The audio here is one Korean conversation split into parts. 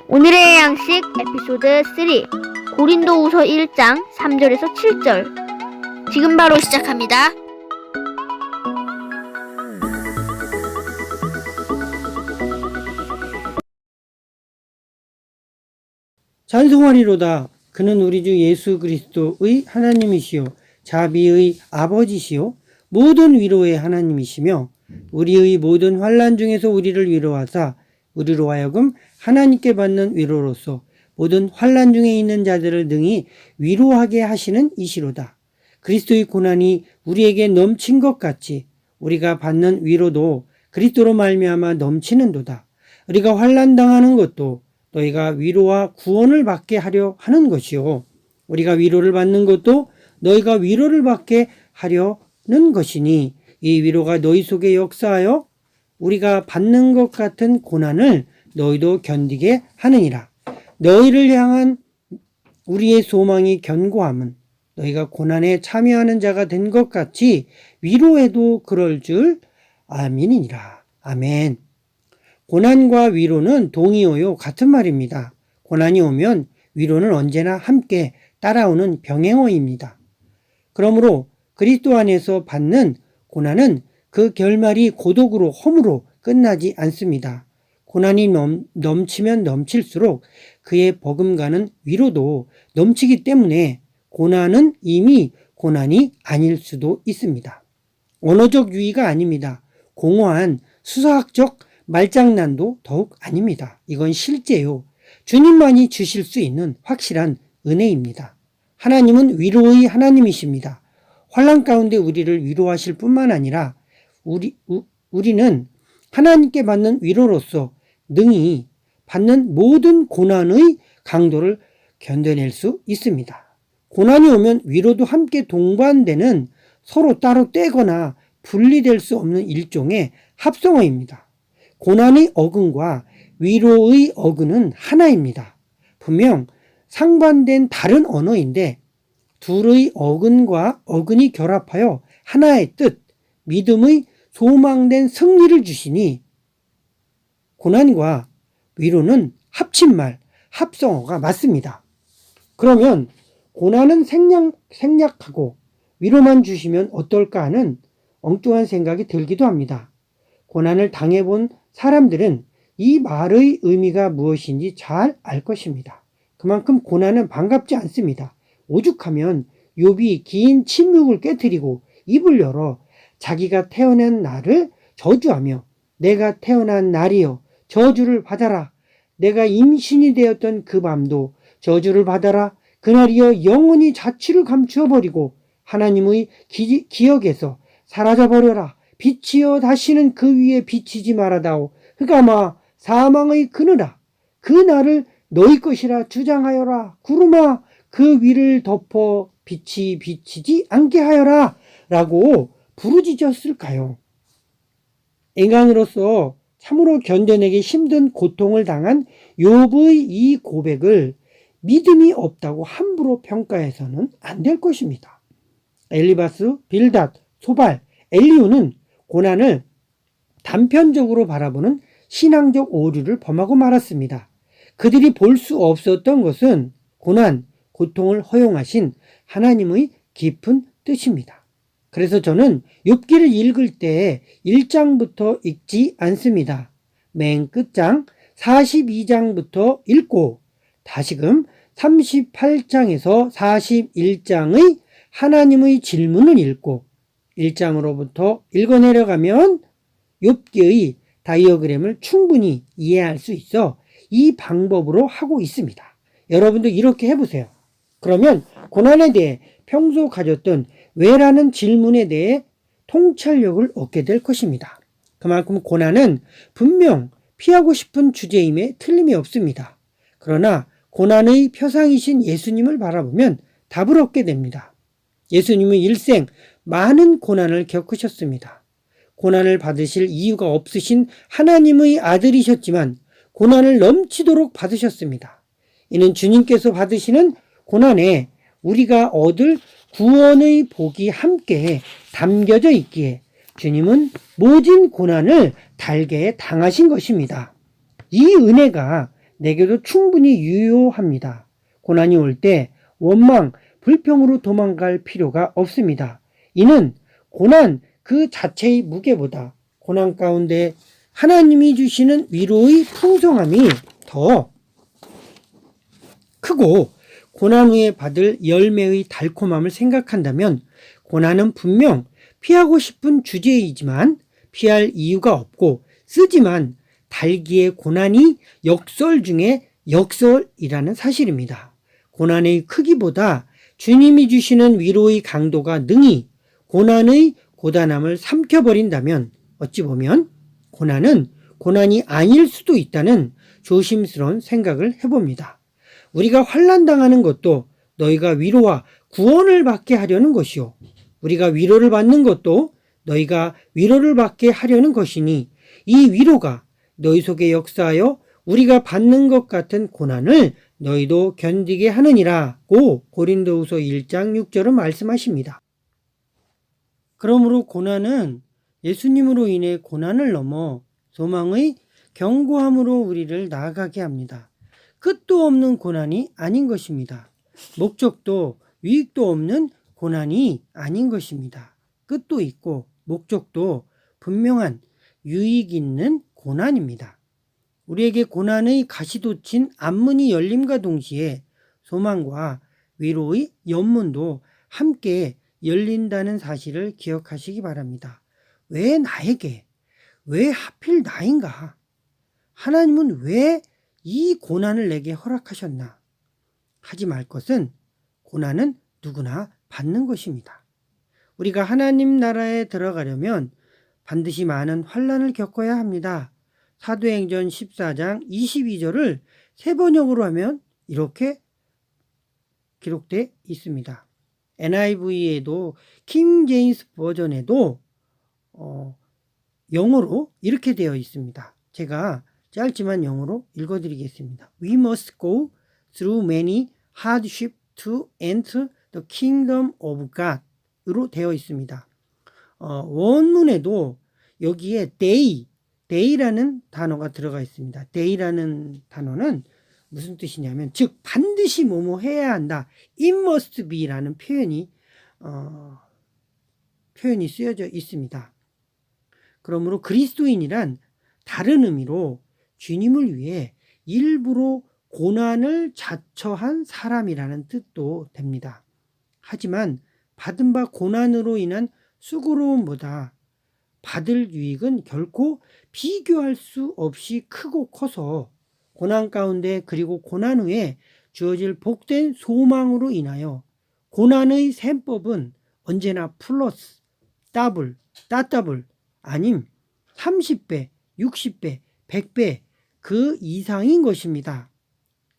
오늘의 양식 에피소드 3 고린도후서 1장 3절에서 7절 지금 바로 시작합니다. 찬송하리로다. 그는 우리 주 예수 그리스도의 하나님이시요 자비의 아버지시요 모든 위로의 하나님이시며 우리의 모든 환난 중에서 우리를 위로하사 우리로 하여금 하나님께 받는 위로로서 모든 환난 중에 있는 자들을 능히 위로하게 하시는 이시로다. 그리스도의 고난이 우리에게 넘친 것 같이 우리가 받는 위로도 그리스도로 말미암아 넘치는도다. 우리가 환난 당하는 것도 너희가 위로와 구원을 받게 하려 하는 것이요 우리가 위로를 받는 것도 너희가 위로를 받게 하려는 것이니 이 위로가 너희 속에 역사하여 우리가 받는 것 같은 고난을 너희도 견디게 하느니라. 너희를 향한 우리의 소망이 견고함은 너희가 고난에 참여하는 자가 된 것 같이 위로에도 그럴 줄 아민이니라. 아멘. 고난과 위로는 동의어요 같은 말입니다. 고난이 오면 위로는 언제나 함께 따라오는 병행어입니다. 그러므로 그리스도 안에서 받는 고난은 그 결말이 고독으로 험으로 끝나지 않습니다. 고난이 넘치면 넘칠수록 그의 버금가는 위로도 넘치기 때문에 고난은 이미 고난이 아닐 수도 있습니다. 언어적 유의가 아닙니다. 공허한 수사학적 말장난도 더욱 아닙니다. 이건 실제요. 주님만이 주실 수 있는 확실한 은혜입니다. 하나님은 위로의 하나님이십니다. 환난 가운데 우리를 위로하실 뿐만 아니라 우리는 하나님께 받는 위로로서 능히 받는 모든 고난의 강도를 견뎌낼 수 있습니다. 고난이 오면 위로도 함께 동반되는 서로 따로 떼거나 분리될 수 없는 일종의 합성어입니다. 고난의 어근과 위로의 어근은 하나입니다. 분명 상반된 다른 언어인데 둘의 어근과 어근이 결합하여 하나의 뜻, 믿음의 소망된 승리를 주시니 고난과 위로는 합친말, 합성어가 맞습니다. 그러면 고난은 생략하고 위로만 주시면 어떨까 하는 엉뚱한 생각이 들기도 합니다. 고난을 당해본 사람들은 이 말의 의미가 무엇인지 잘 알 것입니다. 그만큼 고난은 반갑지 않습니다. 오죽하면 욥이 긴 침묵을 깨뜨리고 입을 열어 자기가 태어난 날을 저주하며 내가 태어난 날이여 저주를 받아라. 내가 임신이 되었던 그 밤도 저주를 받아라. 그날이여 영원히 자취를 감추어 버리고 하나님의 기억에서 사라져 버려라. 빛이여 다시는 그 위에 비치지 말아다오. 흑암아 사망의 그늘아 그 날을 너희 것이라 주장하여라. 구름아 그 위를 덮어 빛이 비치지 않게 하여라 라고 부르짖었을까요? 인간으로서 참으로 견뎌내기 힘든 고통을 당한 욥의 이 고백을 믿음이 없다고 함부로 평가해서는 안 될 것입니다. 엘리바스, 빌닷, 소발, 엘리후는 고난을 단편적으로 바라보는 신앙적 오류를 범하고 말았습니다. 그들이 볼 수 없었던 것은 고난, 고통을 허용하신 하나님의 깊은 뜻입니다. 그래서 저는 욥기를 읽을 때 1장부터 읽지 않습니다. 맨 끝장 42장부터 읽고 다시금 38장에서 41장의 하나님의 질문을 읽고 1장으로부터 읽어내려가면 욥기의 다이어그램을 충분히 이해할 수 있어 이 방법으로 하고 있습니다. 여러분도 이렇게 해보세요. 그러면 고난에 대해 평소 가졌던 왜라는 질문에 대해 통찰력을 얻게 될 것입니다. 그만큼 고난은 분명 피하고 싶은 주제임에 틀림이 없습니다. 그러나 고난의 표상이신 예수님을 바라보면 답을 얻게 됩니다. 예수님은 일생 많은 고난을 겪으셨습니다. 고난을 받으실 이유가 없으신 하나님의 아들이셨지만 고난을 넘치도록 받으셨습니다. 이는 주님께서 받으시는 고난에 우리가 얻을 구원의 복이 함께 담겨져 있기에 주님은 모진 고난을 달게 당하신 것입니다. 이 은혜가 내게도 충분히 유효합니다. 고난이 올 때 원망, 불평으로 도망갈 필요가 없습니다. 이는 고난 그 자체의 무게보다 고난 가운데 하나님이 주시는 위로의 풍성함이 더 크고 고난 후에 받을 열매의 달콤함을 생각한다면 고난은 분명 피하고 싶은 주제이지만 피할 이유가 없고 쓰지만 달기의 고난이 역설 중에 역설이라는 사실입니다. 고난의 크기보다 주님이 주시는 위로의 강도가 능히 고난의 고단함을 삼켜버린다면 어찌 보면 고난은 고난이 아닐 수도 있다는 조심스러운 생각을 해봅니다. 우리가 환난당하는 것도 너희가 위로와 구원을 받게 하려는 것이요 우리가 위로를 받는 것도 너희가 위로를 받게 하려는 것이니 이 위로가 너희 속에 역사하여 우리가 받는 것 같은 고난을 너희도 견디게 하느니라고 고린도후서 1장 6절은 말씀하십니다. 그러므로 고난은 예수님으로 인해 고난을 넘어 소망의 견고함으로 우리를 나아가게 합니다. 끝도 없는 고난이 아닌 것입니다. 목적도 유익도 없는 고난이 아닌 것입니다. 끝도 있고 목적도 분명한 유익 있는 고난입니다. 우리에게 고난의 가시돋친 앞문이 열림과 동시에 소망과 위로의 연문도 함께 열린다는 사실을 기억하시기 바랍니다. 왜 나에게? 왜 하필 나인가? 하나님은 왜 이 고난을 내게 허락하셨나? 하지 말 것은 고난은 누구나 받는 것입니다. 우리가 하나님 나라에 들어가려면 반드시 많은 환난을 겪어야 합니다. 사도행전 14장 22절을 세번역으로 하면 이렇게 기록되어 있습니다. NIV에도 킹 제임스 버전에도 영어로 이렇게 되어 있습니다. 제가 짧지만 영어로 읽어드리겠습니다. We must go through many hardships to enter the kingdom of God으로 되어 있습니다. 원문에도 여기에 day라는 단어가 들어가 있습니다. day라는 단어는 무슨 뜻이냐면 즉 반드시 뭐뭐 해야 한다. it must be라는 표현이 쓰여져 있습니다. 그러므로 그리스도인이란 다른 의미로 주님을 위해 일부러 고난을 자처한 사람이라는 뜻도 됩니다. 하지만 받은 바 고난으로 인한 수고로움보다 받을 유익은 결코 비교할 수 없이 크고 커서 고난 가운데 그리고 고난 후에 주어질 복된 소망으로 인하여 고난의 셈법은 언제나 플러스, 더블, 따더블 아님 30배, 60배, 100배 그 이상인 것입니다.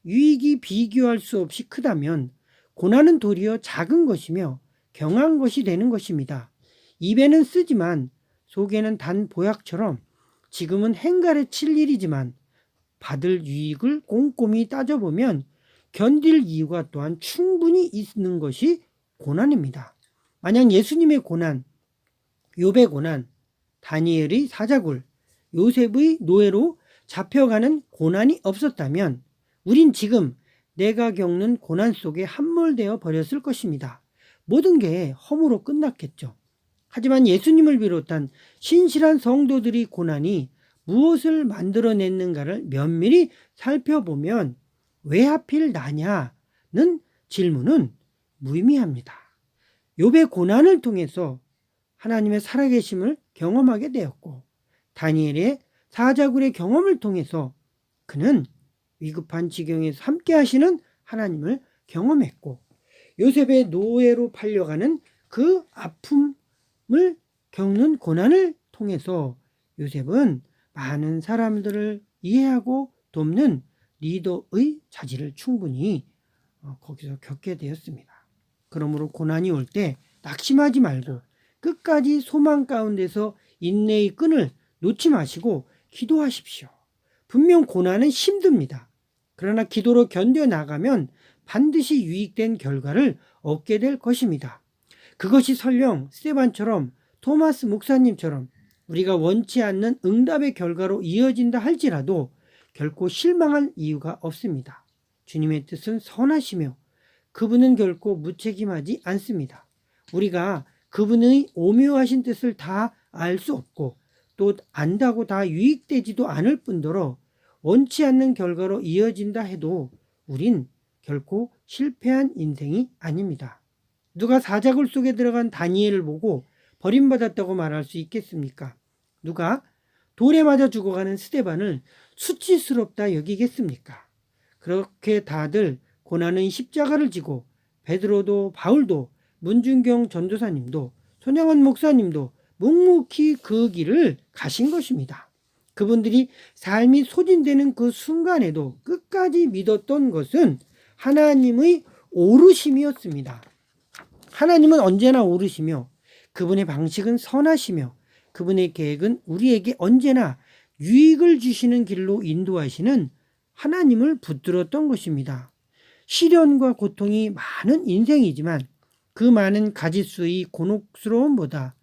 유익이 비교할 수 없이 크다면 고난은 도리어 작은 것이며 경한 것이 되는 것입니다. 입에는 쓰지만 속에는 단 보약처럼 지금은 행갈에 칠 일이지만 받을 유익을 꼼꼼히 따져보면 견딜 이유가 또한 충분히 있는 것이 고난입니다. 만약 예수님의 고난, 욥의 고난, 다니엘의 사자굴, 요셉의 노예로 잡혀가는 고난이 없었다면 우린 지금 내가 겪는 고난 속에 함몰되어 버렸을 것입니다. 모든 게 허무로 끝났겠죠. 하지만 예수님을 비롯한 신실한 성도들의 고난이 무엇을 만들어냈는가를 면밀히 살펴보면 왜 하필 나냐는 질문은 무의미합니다. 욥의 고난을 통해서 하나님의 살아계심을 경험하게 되었고 다니엘의 사자굴의 경험을 통해서 그는 위급한 지경에서 함께 하시는 하나님을 경험했고 요셉의 노예로 팔려가는 그 아픔을 겪는 고난을 통해서 요셉은 많은 사람들을 이해하고 돕는 리더의 자질을 충분히 거기서 겪게 되었습니다. 그러므로 고난이 올 때 낙심하지 말고 끝까지 소망 가운데서 인내의 끈을 놓지 마시고 기도하십시오. 분명 고난은 힘듭니다. 그러나 기도로 견뎌나가면 반드시 유익된 결과를 얻게 될 것입니다. 그것이 설령 스테반처럼 토마스 목사님처럼 우리가 원치 않는 응답의 결과로 이어진다 할지라도 결코 실망할 이유가 없습니다. 주님의 뜻은 선하시며 그분은 결코 무책임하지 않습니다. 우리가 그분의 오묘하신 뜻을 다 알 수 없고 또 안다고 다 유익되지도 않을 뿐더러 원치 않는 결과로 이어진다 해도 우린 결코 실패한 인생이 아닙니다. 누가 사자굴 속에 들어간 다니엘을 보고 버림받았다고 말할 수 있겠습니까? 누가 돌에 맞아 죽어가는 스데반을 수치스럽다 여기겠습니까? 그렇게 다들 고난의 십자가를 지고 베드로도 바울도 문준경 전도사님도 손양원 목사님도 묵묵히 그 길을 가신 것입니다. 그분들이 삶이 소진되는 그 순간에도 끝까지 믿었던 것은 하나님의 오르심이었습니다. 하나님은 언제나 오르시며 그분의 방식은 선하시며 그분의 계획은 우리에게 언제나 유익을 주시는 길로 인도하시는 하나님을 붙들었던 것입니다. 시련과 고통이 많은 인생이지만 그 많은 가짓수의 곤혹스러움보다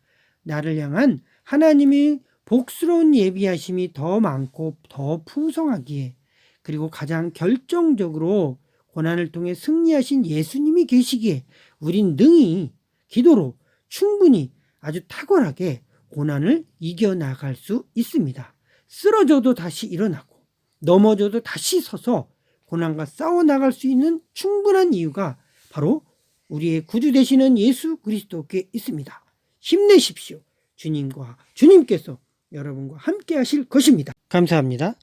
나를 향한 하나님의 복스러운 예비하심이 더 많고 더 풍성하기에 그리고 가장 결정적으로 고난을 통해 승리하신 예수님이 계시기에 우린 능히 기도로 충분히 아주 탁월하게 고난을 이겨나갈 수 있습니다. 쓰러져도 다시 일어나고 넘어져도 다시 서서 고난과 싸워나갈 수 있는 충분한 이유가 바로 우리의 구주 되시는 예수 그리스도께 있습니다. 힘내십시오. 주님께서 여러분과 함께 하실 것입니다. 감사합니다.